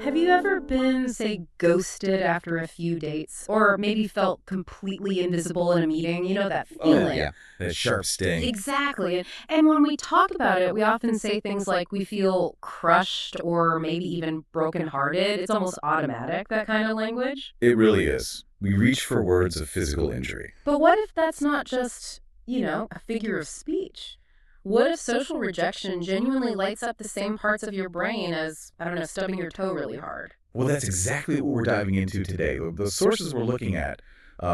Have you ever been, say, ghosted after a few dates? Or maybe felt completely invisible in a meeting? You know, that feeling. Oh, yeah. That sharp sting. Exactly. And when we talk about it, we often say things like we feel crushed or maybe even brokenhearted. It's almost automatic, that kind of language. It really is. We reach for words of physical injury. But what if that's not just, a figure of speech? What if social rejection genuinely lights up the same parts of your brain as, stubbing your toe really hard? Well, that's exactly what we're diving into today. The sources we're looking at,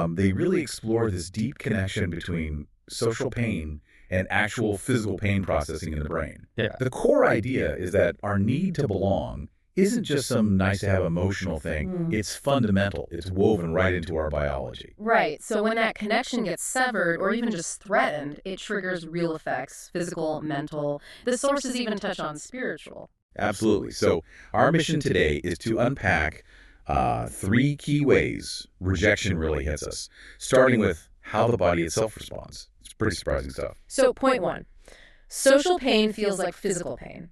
they really explore this deep connection between social pain and actual physical pain processing in the brain. Yeah. The core idea is that our need to belong isn't just some nice-to-have emotional thing. It's fundamental. It's woven right into our biology. Right. So when that connection gets severed or even just threatened, it triggers real effects, physical, mental. The sources even touch on spiritual. Absolutely. So our mission today is to unpack 3 key ways rejection really hits us, starting with how the body itself responds. It's pretty surprising stuff. So point 1, social pain feels like physical pain.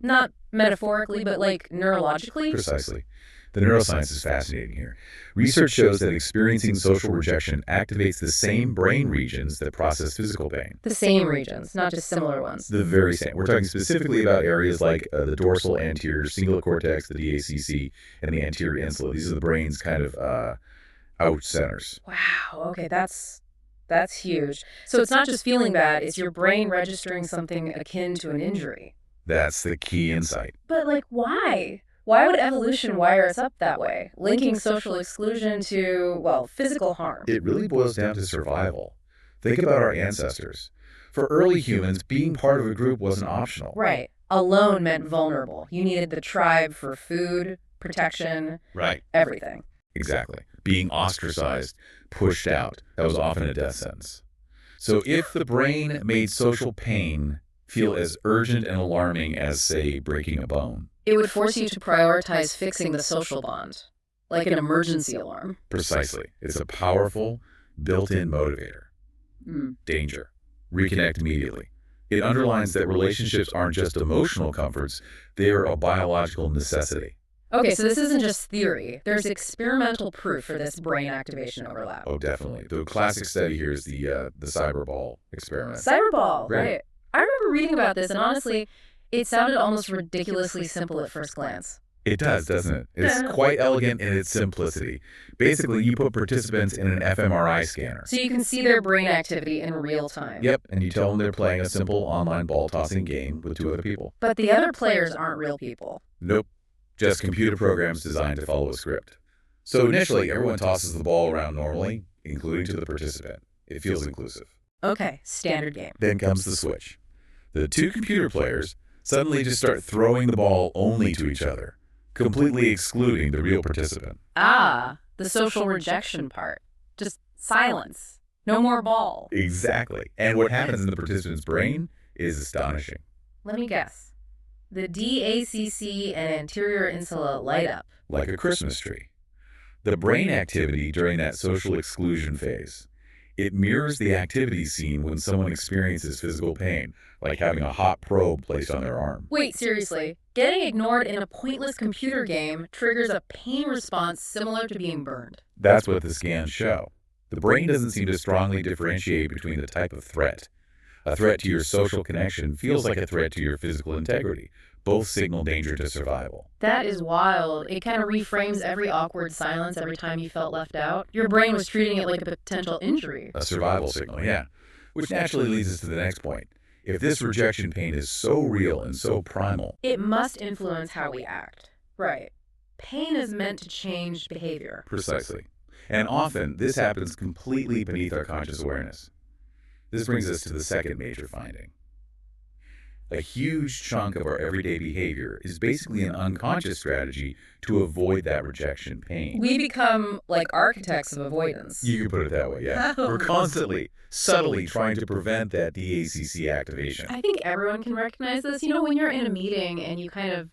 Not metaphorically, but like neurologically. Precisely. The neuroscience is fascinating here. Research shows that experiencing social rejection activates the same brain regions that process physical pain. The same regions, not just similar ones. The very same. We're talking specifically about areas like the dorsal anterior cingulate cortex, the DACC, and the anterior insula. These are the brain's kind of ouch centers. Wow. Okay, that's huge. So it's not just feeling bad, it's your brain registering something akin to an injury. That's the key insight. But, why? Why would evolution wire us up that way, linking social exclusion to, physical harm? It really boils down to survival. Think about our ancestors. For early humans, being part of a group wasn't optional. Right. Alone meant vulnerable. You needed the tribe for food, protection, Right. everything. Exactly. Being ostracized, pushed out, that was often a death sentence. So if the brain made social pain feel as urgent and alarming as, say, breaking a bone. It would force you to prioritize fixing the social bond, like an emergency alarm. Precisely. It's a powerful, built-in motivator. Danger. Reconnect immediately. It underlines that relationships aren't just emotional comforts, they are a biological necessity. Okay, so this isn't just theory. There's experimental proof for this brain activation overlap. Oh, definitely. The classic study here is the cyberball experiment. Cyberball, right. I remember reading about this, and honestly, it sounded almost ridiculously simple at first glance. It does, doesn't it? It's quite elegant in its simplicity. Basically, you put participants in an fMRI scanner. So you can see their brain activity in real time. Yep, and you tell them they're playing a simple online ball-tossing game with 2 other people. But the other players aren't real people. Nope, just computer programs designed to follow a script. So initially, everyone tosses the ball around normally, including to the participant. It feels inclusive. Okay, standard game. Then comes the switch. The 2 computer players suddenly just start throwing the ball only to each other, completely excluding the real participant. Ah, the social rejection part. Just silence. No more ball. Exactly. And what happens in the participant's brain is astonishing. Let me guess. The DACC and anterior insula light up. Like a Christmas tree. The brain activity during that social exclusion phase. It mirrors the activity seen when someone experiences physical pain, like having a hot probe placed on their arm. Wait, seriously. Getting ignored in a pointless computer game triggers a pain response similar to being burned. That's what the scans show. The brain doesn't seem to strongly differentiate between the type of threat. A threat to your social connection feels like a threat to your physical integrity. Both signal danger to survival. That is wild. It kind of reframes every awkward silence every time you felt left out. Your brain was treating it like a potential injury. A survival signal, yeah. Which naturally leads us to the next point. If this rejection pain is so real and so primal, it must influence how we act. Right. Pain is meant to change behavior. Precisely. And often, this happens completely beneath our conscious awareness. This brings us to the second major finding. A huge chunk of our everyday behavior is basically an unconscious strategy to avoid that rejection pain. We become like architects of avoidance. You could put it that way, yeah. We're constantly, subtly trying to prevent that DACC activation. I think everyone can recognize this. When you're in a meeting and you kind of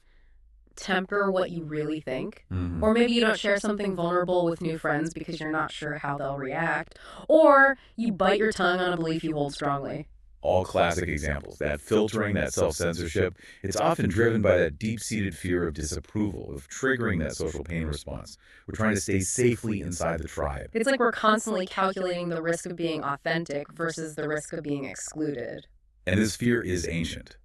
temper what you really think, or maybe you don't share something vulnerable with new friends because you're not sure how they'll react, or you bite your tongue on a belief you hold strongly. All classic examples. That filtering, that self-censorship, it's often driven by that deep-seated fear of disapproval, of triggering that social pain response. We're trying to stay safely inside the tribe. It's like we're constantly calculating the risk of being authentic versus the risk of being excluded. And this fear is ancient.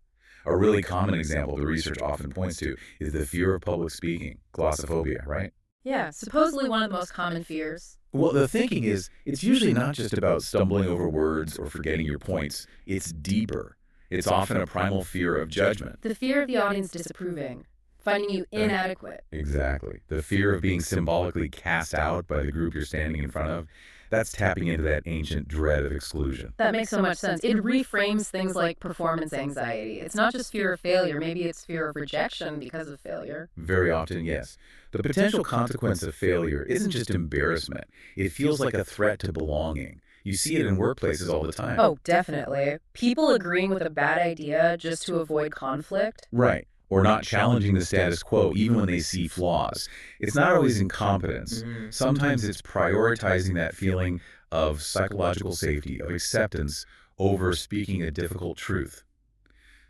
A really common example the research often points to is the fear of public speaking, glossophobia, right? Yeah, supposedly one of the most common fears. Well, the thinking is, it's usually not just about stumbling over words or forgetting your points. It's deeper. It's often a primal fear of judgment. The fear of the audience disapproving, finding you inadequate. Exactly. The fear of being symbolically cast out by the group you're standing in front of. That's tapping into that ancient dread of exclusion. That makes so much sense. It reframes things like performance anxiety. It's not just fear of failure. Maybe it's fear of rejection because of failure. Very often, yes. The potential consequence of failure isn't just embarrassment. It feels like a threat to belonging. You see it in workplaces all the time. Oh, definitely. People agreeing with a bad idea just to avoid conflict. Right. Or not challenging the status quo even when they see flaws. It's not always incompetence. Sometimes it's prioritizing that feeling of psychological safety, of acceptance, over speaking a difficult truth.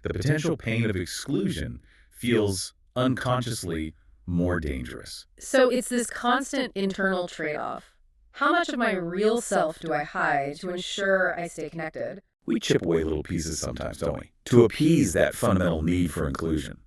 The potential pain of exclusion feels unconsciously more dangerous. So it's this constant internal trade-off. How much of my real self do I hide to ensure I stay connected? We chip away little pieces sometimes, don't we? To appease that fundamental need for inclusion.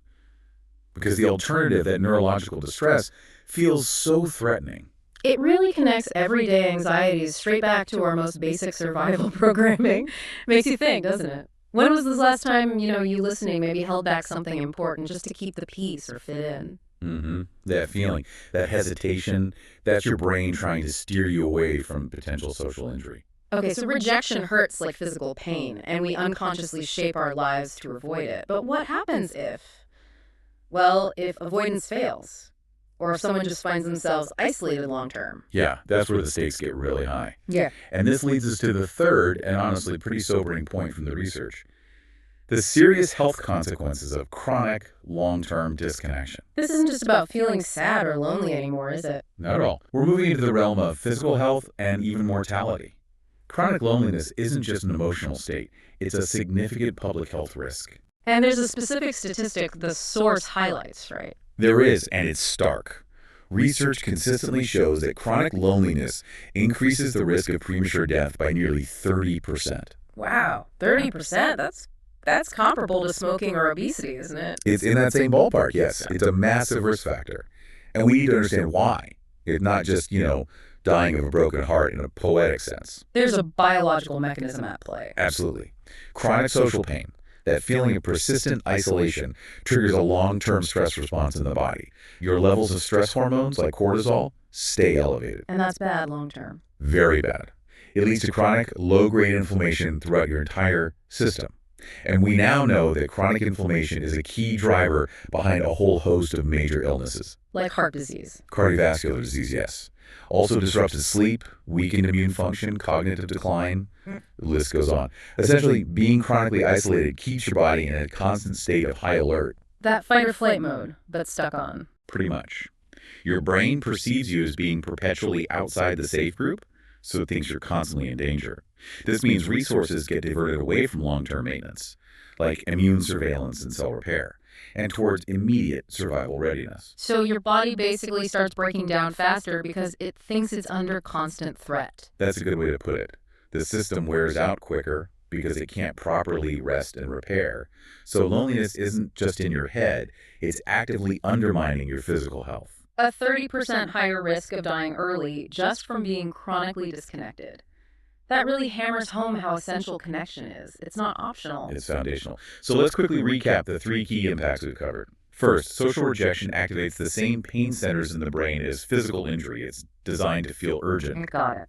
Because the alternative, that neurological distress, feels so threatening. It really connects everyday anxieties straight back to our most basic survival programming. Makes you think, doesn't it? When was this last time, you listening maybe held back something important just to keep the peace or fit in? That feeling, that hesitation, that's your brain trying to steer you away from potential social injury. Okay, so rejection hurts like physical pain, and we unconsciously shape our lives to avoid it. But what happens if avoidance fails? Or if someone just finds themselves isolated long term? Yeah, that's where the stakes get really high. Yeah. And this leads us to the third, and honestly pretty sobering point from the research. The serious health consequences of chronic, long-term disconnection. This isn't just about feeling sad or lonely anymore, is it? Not at all. We're moving into the realm of physical health and even mortality. Chronic loneliness isn't just an emotional state. It's a significant public health risk. And there's a specific statistic the source highlights, right? There is, and it's stark. Research consistently shows that chronic loneliness increases the risk of premature death by nearly 30%. Wow, 30%? That's comparable to smoking or obesity, isn't it? It's in that same ballpark, yes. It's a massive risk factor. And we need to understand why. It's not just, dying of a broken heart in a poetic sense. There's a biological mechanism at play. Absolutely. Chronic social pain, that feeling of persistent isolation, triggers a long-term stress response in the body. Your levels of stress hormones, like cortisol, stay elevated. And that's bad long term. Very bad. It leads to chronic, low-grade inflammation throughout your entire system. And we now know that chronic inflammation is a key driver behind a whole host of major illnesses. Like heart disease. Cardiovascular disease, yes. Also disrupted sleep, weakened immune function, cognitive decline. The list goes on. Essentially, being chronically isolated keeps your body in a constant state of high alert. That fight or flight mode, but stuck on. Pretty much. Your brain perceives you as being perpetually outside the safe group, so it thinks you're constantly in danger. This means resources get diverted away from long-term maintenance, like immune surveillance and cell repair, and towards immediate survival readiness. So your body basically starts breaking down faster because it thinks it's under constant threat. That's a good way to put it. The system wears out quicker because it can't properly rest and repair. So loneliness isn't just in your head, it's actively undermining your physical health. A 30% higher risk of dying early just from being chronically disconnected. That really hammers home how essential connection is. It's not optional. It's foundational. So let's quickly recap the three key impacts we've covered. First, social rejection activates the same pain centers in the brain as physical injury. It's designed to feel urgent. Got it.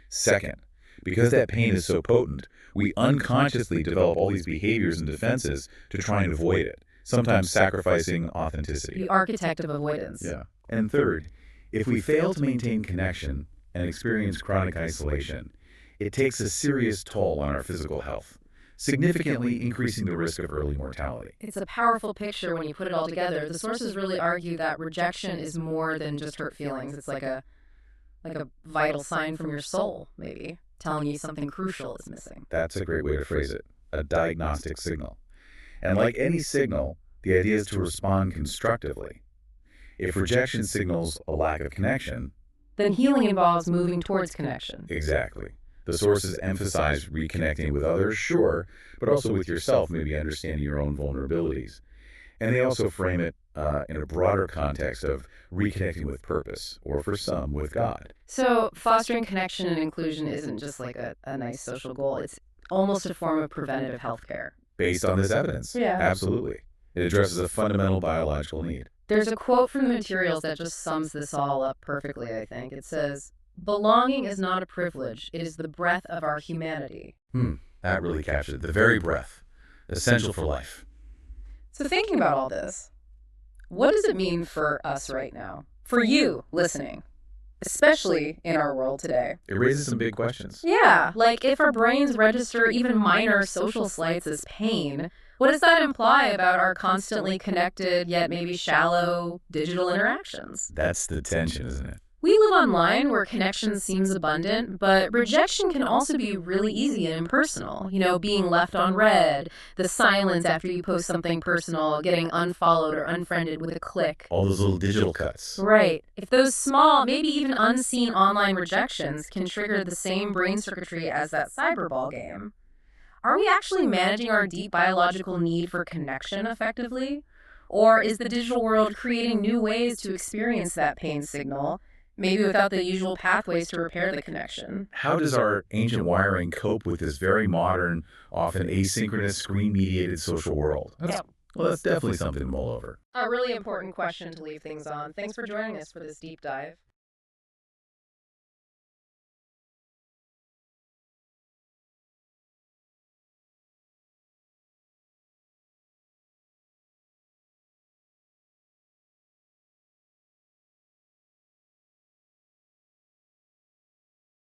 Second, because that pain is so potent, we unconsciously develop all these behaviors and defenses to try and avoid it, sometimes sacrificing authenticity. The architect of avoidance. Yeah. And third, if we fail to maintain connection and experience chronic isolation, it takes a serious toll on our physical health, significantly increasing the risk of early mortality. It's a powerful picture when you put it all together. The sources really argue that rejection is more than just hurt feelings. It's like a vital sign from your soul, maybe, telling you something crucial is missing. That's a great way to phrase it. a diagnostic signal. And like any signal, the idea is to respond constructively. If rejection signals a lack of connection, then healing involves moving towards connection. Exactly. The sources emphasize reconnecting with others, sure, but also with yourself, maybe understanding your own vulnerabilities. And they also frame it in a broader context of reconnecting with purpose, or for some, with God. So fostering connection and inclusion isn't just like a nice social goal. It's almost a form of preventative healthcare. Based on this evidence. Yeah. Absolutely. It addresses a fundamental biological need. There's a quote from the materials that just sums this all up perfectly, I think. It says, "Belonging is not a privilege. It is the breath of our humanity." That really captured it. The very breath, essential for life. So thinking about all this, what does it mean for us right now? For you listening, especially in our world today? It raises some big questions. Yeah, like if our brains register even minor social slights as pain, what does that imply about our constantly connected yet maybe shallow digital interactions? That's the tension, isn't it? We live online where connection seems abundant, but rejection can also be really easy and impersonal. You know, being left on read, the silence after you post something personal, getting unfollowed or unfriended with a click. All those little digital cuts. Right. If those small, maybe even unseen online rejections can trigger the same brain circuitry as that cyberball game, are we actually managing our deep biological need for connection effectively? Or is the digital world creating new ways to experience that pain signal, maybe without the usual pathways to repair the connection? How does our ancient wiring cope with this very modern, often asynchronous, screen-mediated social world? Well, that's definitely something to mull over. A really important question to leave things on. Thanks for joining us for this deep dive.